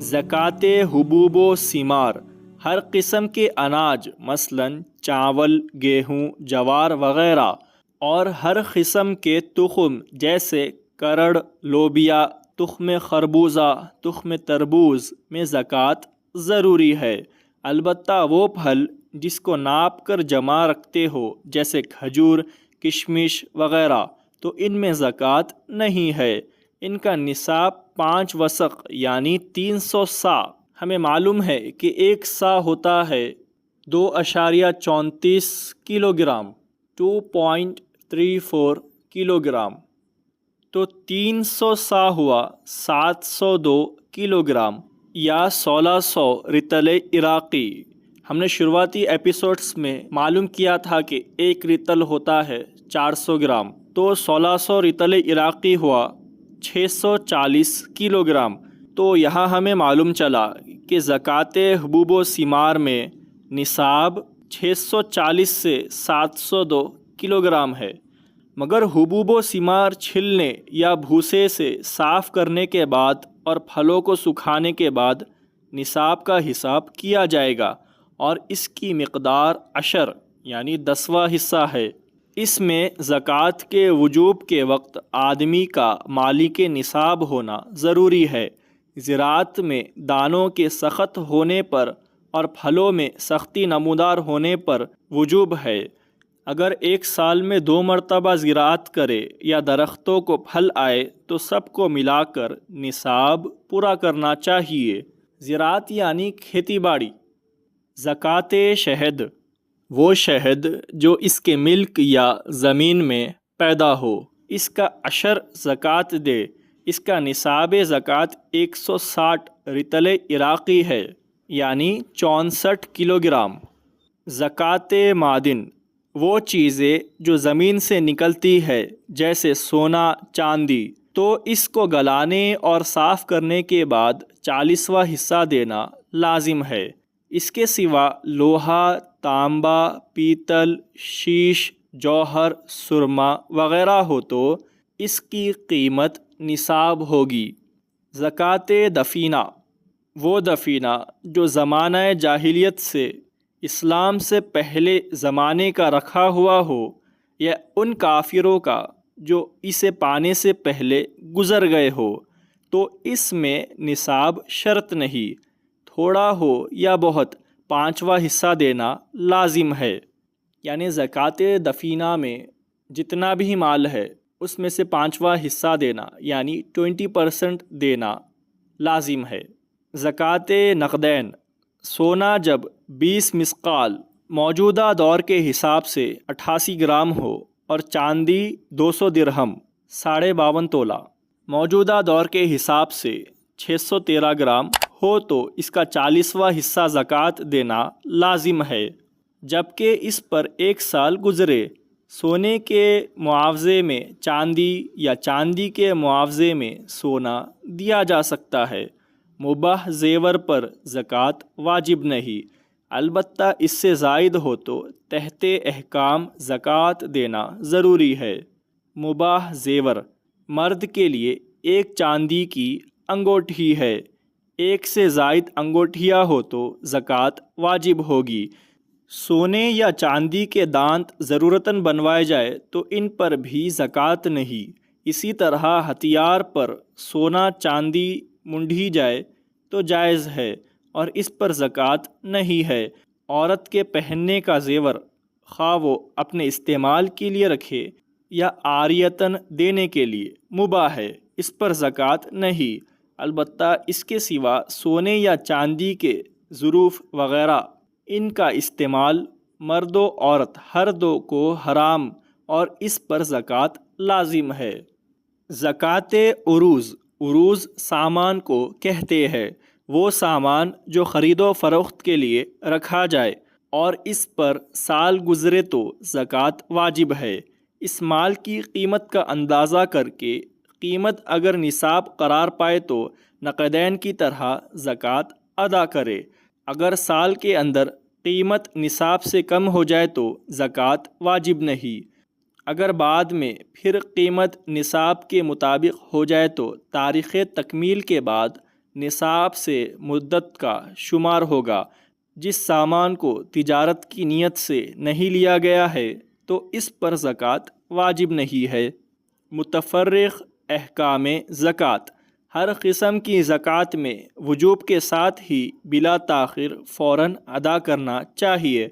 زکوٰۃ حبوب و ثمار، ہر قسم کے اناج مثلاً چاول، گیہوں، جوار وغیرہ، اور ہر قسم کے تخم جیسے کرڑ، لوبیا، تخم خربوزہ، تخم تربوز میں زکوٰۃ ضروری ہے۔ البتہ وہ پھل جس کو ناپ کر جمع رکھتے ہو جیسے کھجور، کشمش وغیرہ، تو ان میں زکوٰۃ نہیں ہے۔ ان کا نصاب 5 وسق یعنی 300 سا۔ ہمیں معلوم ہے کہ 1 سا ہوتا ہے 2.34 کلو گرام، 2.34 کلو گرام، تو 300 سا ہوا 702 کلو گرام یا 1600 رطل عراقی۔ ہم نے شروعاتی ایپیسوڈز میں معلوم کیا تھا کہ 1 رطل ہوتا ہے 400 گرام، تو 1600 رطل عراقی ہوا 640 کلو گرام۔ تو یہاں ہمیں معلوم چلا کہ زکوٰۃ حبوب و ثمار میں نصاب 640 سے 702 کلو گرام ہے، مگر حبوب و ثمار چھلنے یا بھوسے سے صاف کرنے کے بعد اور پھلوں کو سکھانے کے بعد نصاب کا حساب کیا جائے گا، اور اس کی مقدار عشر یعنی 10واں حصہ ہے۔ اس میں زکوٰۃ کے وجوب کے وقت آدمی کا مالک نصاب ہونا ضروری ہے۔ زراعت میں دانوں کے سخت ہونے پر اور پھلوں میں سختی نمودار ہونے پر وجوب ہے۔ اگر 1 سال میں 2 مرتبہ زراعت کرے یا درختوں کو پھل آئے تو سب کو ملا کر نصاب پورا کرنا چاہیے۔ زراعت یعنی کھیتی باڑی۔ زکوٰۃ شہد، وہ شہد جو اس کے ملک یا زمین میں پیدا ہو، اس کا عشر زکوٰۃ دے۔ اس کا نصاب زکوٰۃ 160 رطل عراقی ہے یعنی 64 کلو گرام۔ زکوٰۃ معدن، وہ چیزیں جو زمین سے نکلتی ہے جیسے سونا، چاندی، تو اس کو گلانے اور صاف کرنے کے بعد 40واں حصہ دینا لازم ہے۔ اس کے سوا لوہا، تانبا، پیتل، شیش، جوہر، سرما وغیرہ ہو تو اس کی قیمت نصاب ہوگی۔ زکوٰۃ دفینہ، وہ دفینہ جو زمانہ جاہلیت سے اسلام سے پہلے زمانے کا رکھا ہوا ہو، یا ان کافروں کا جو اسے پانے سے پہلے گزر گئے ہو، تو اس میں نصاب شرط نہیں، تھوڑا ہو یا بہت 5واں حصہ دینا لازم ہے۔ یعنی زکوٰۃ دفینہ میں جتنا بھی مال ہے اس میں سے 5واں حصہ دینا یعنی 20% دینا لازم ہے۔ زکوٰۃ نقدین، سونا جب 20 مثقال موجودہ دور کے حساب سے 88 گرام ہو اور چاندی 200 درہم 52.5 تولہ موجودہ دور کے حساب سے 613 گرام ہو تو اس کا 40واں حصہ زکوٰۃ دینا لازم ہے، جبکہ اس پر 1 سال گزرے۔ سونے کے معاوضے میں چاندی یا چاندی کے معاوضے میں سونا دیا جا سکتا ہے۔ مباح زیور پر زکوٰۃ واجب نہیں، البتہ اس سے زائد ہو تو تحت احکام زکوٰۃ دینا ضروری ہے۔ مباح زیور، مرد کے لیے 1 چاندی کی انگوٹھی ہے، 1 سے زائد انگوٹھیاں ہو تو زکوٰۃ واجب ہوگی۔ سونے یا چاندی کے دانت ضرورتاً بنوائے جائے تو ان پر بھی زکوٰۃ نہیں۔ اسی طرح ہتھیار پر سونا چاندی منڈھی جائے تو جائز ہے اور اس پر زکوٰۃ نہیں ہے۔ عورت کے پہننے کا زیور، خواہ وہ اپنے استعمال کے لیے رکھے یا عاریتاً دینے کے لیے، مباح ہے، اس پر زکوٰۃ نہیں۔ البتہ اس کے سوا سونے یا چاندی کے ظروف وغیرہ، ان کا استعمال مرد و عورت ہر دو کو حرام اور اس پر زکوٰۃ لازم ہے۔ زکوٰۃ عروض، عروض سامان کو کہتے ہیں، وہ سامان جو خرید و فروخت کے لیے رکھا جائے اور اس پر سال گزرے تو زکوٰۃ واجب ہے۔ اس مال کی قیمت کا اندازہ کر کے قیمت اگر نصاب قرار پائے تو نقدین کی طرح زکوٰۃ ادا کرے۔ اگر سال کے اندر قیمت نصاب سے کم ہو جائے تو زکوٰۃ واجب نہیں۔ اگر بعد میں پھر قیمت نصاب کے مطابق ہو جائے تو تاریخ تکمیل کے بعد نصاب سے مدت کا شمار ہوگا۔ جس سامان کو تجارت کی نیت سے نہیں لیا گیا ہے تو اس پر زکوٰۃ واجب نہیں ہے۔ متفرق احکام زکوٰۃ: ہر قسم کی زکوٰۃ میں وجوب کے ساتھ ہی بلا تاخیر فوراً ادا کرنا چاہیے۔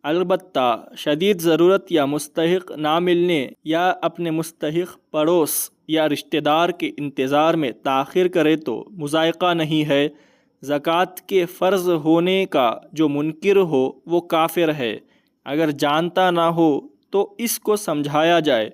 البتہ شدید ضرورت یا مستحق نہ ملنے یا اپنے مستحق پڑوس یا رشتہ دار کے انتظار میں تاخیر کرے تو مضائقہ نہیں ہے۔ زکوٰۃ کے فرض ہونے کا جو منکر ہو وہ کافر ہے۔ اگر جانتا نہ ہو تو اس کو سمجھایا جائے،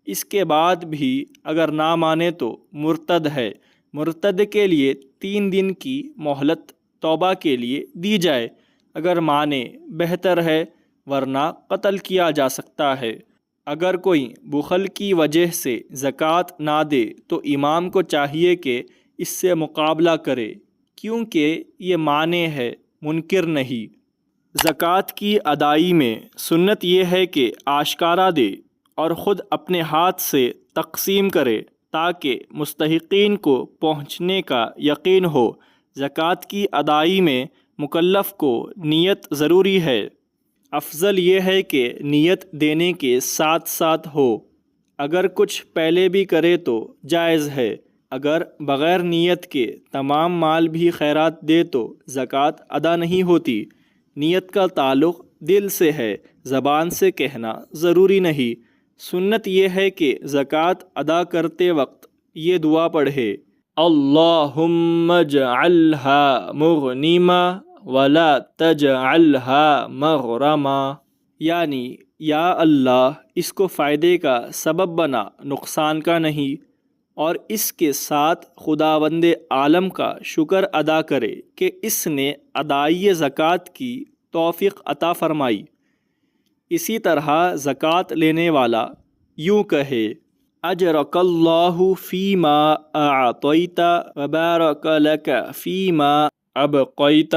اس کے بعد بھی اگر نہ مانے تو مرتد ہے۔ مرتد کے لیے 3 دن کی مہلت توبہ کے لیے دی جائے، اگر مانے بہتر ہے، ورنہ قتل کیا جا سکتا ہے۔ اگر کوئی بخل کی وجہ سے زکوٰۃ نہ دے تو امام کو چاہیے کہ اس سے مقابلہ کرے، کیونکہ یہ مانے ہے، منکر نہیں۔ زکوٰۃ کی ادائیگی میں سنت یہ ہے کہ آشکارا دے اور خود اپنے ہاتھ سے تقسیم کرے تاکہ مستحقین کو پہنچنے کا یقین ہو۔ زکوٰۃ کی ادائیگی میں مکلف کو نیت ضروری ہے۔ افضل یہ ہے کہ نیت دینے کے ساتھ ساتھ ہو، اگر کچھ پہلے بھی کرے تو جائز ہے۔ اگر بغیر نیت کے تمام مال بھی خیرات دے تو زکوٰۃ ادا نہیں ہوتی۔ نیت کا تعلق دل سے ہے، زبان سے کہنا ضروری نہیں۔ سنت یہ ہے کہ زکوٰۃ ادا کرتے وقت یہ دعا پڑھے: اللہم اجعلھا مغنیما ولا تجعلھا مغرما، یعنی یا اللہ اس کو فائدے کا سبب بنا، نقصان کا نہیں، اور اس کے ساتھ خداوند عالم کا شکر ادا کرے کہ اس نے ادائی زکوٰۃ کی توفیق عطا فرمائی۔ اسی طرح زکوٰۃ لینے والا یوں کہے: اجرک اللہ فیما اعطیت وبارک لک فیما ابقیت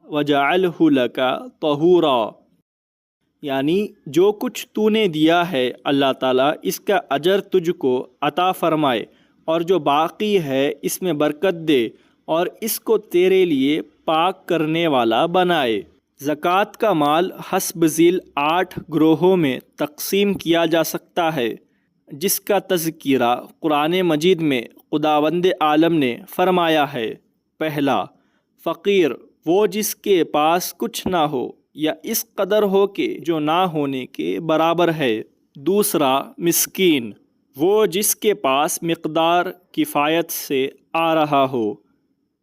وجعلہ لک طہورا، یعنی جو کچھ تو نے دیا ہے اللہ تعالیٰ اس کا اجر تجھ کو عطا فرمائے، اور جو باقی ہے اس میں برکت دے اور اس کو تیرے لیے پاک کرنے والا بنائے۔ زکوٰۃ کا مال حسب ذیل 8 گروہوں میں تقسیم کیا جا سکتا ہے، جس کا تذکرہ قرآن مجید میں خداوند عالم نے فرمایا ہے۔ پہلا، فقیر، وہ جس کے پاس کچھ نہ ہو یا اس قدر ہو کہ جو نہ ہونے کے برابر ہے۔ دوسرا، مسکین، وہ جس کے پاس مقدار کفایت سے آ رہا ہو۔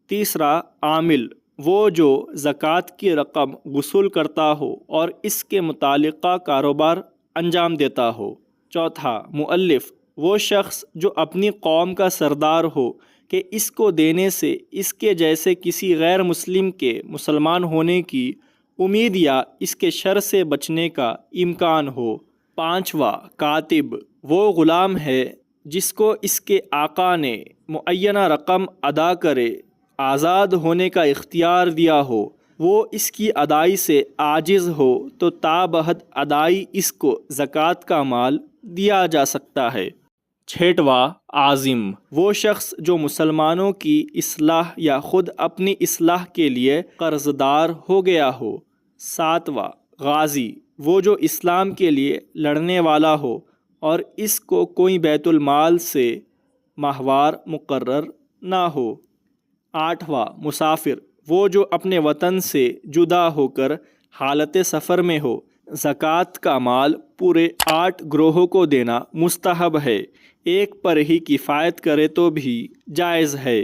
تیسرا، عامل، وہ جو زکوٰۃ کی رقم وصول کرتا ہو اور اس کے متعلقہ کاروبار انجام دیتا ہو۔ چوتھا، مؤلف، وہ شخص جو اپنی قوم کا سردار ہو کہ اس کو دینے سے اس کے جیسے کسی غیر مسلم کے مسلمان ہونے کی امید یا اس کے شر سے بچنے کا امکان ہو۔ پانچواں، کاتب، وہ غلام ہے جس کو اس کے آقا نے معینہ رقم ادا کرے آزاد ہونے کا اختیار دیا ہو، وہ اس کی ادائی سے عاجز ہو تو تابحد ادائی اس کو زکوٰۃ کا مال دیا جا سکتا ہے۔ چھٹواں، عازم، وہ شخص جو مسلمانوں کی اصلاح یا خود اپنی اصلاح کے لیے قرض دار ہو گیا ہو۔ ساتواں، غازی، وہ جو اسلام کے لیے لڑنے والا ہو اور اس کو کوئی بیت المال سے ماہوار مقرر نہ ہو۔ آٹھواں، مسافر، وہ جو اپنے وطن سے جدا ہو کر حالت سفر میں ہو۔ زکوٰۃ کا مال پورے 8 گروہوں کو دینا مستحب ہے، ایک پر ہی کفایت کرے تو بھی جائز ہے۔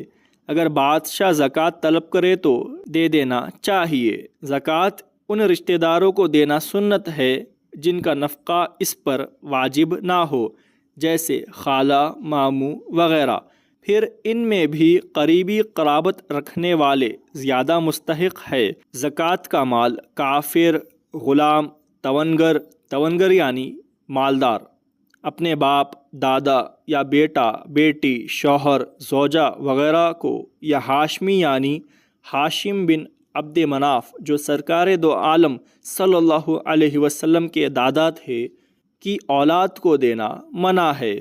اگر بادشاہ زکوٰۃ طلب کرے تو دے دینا چاہیے۔ زکوٰۃ ان رشتہ داروں کو دینا سنت ہے جن کا نفقہ اس پر واجب نہ ہو، جیسے خالہ، ماموں وغیرہ۔ پھر ان میں بھی قریبی قرابت رکھنے والے زیادہ مستحق ہے۔ زکوٰۃ کا مال کافر، غلام، تونگر یعنی مالدار، اپنے باپ، دادا یا بیٹا، بیٹی، شوہر، زوجہ وغیرہ کو، یا ہاشمی یعنی ہاشم بن عبد مناف جو سرکار دو عالم صلی اللہ علیہ وسلم کے دادا تھے، کی اولاد کو دینا منع ہے۔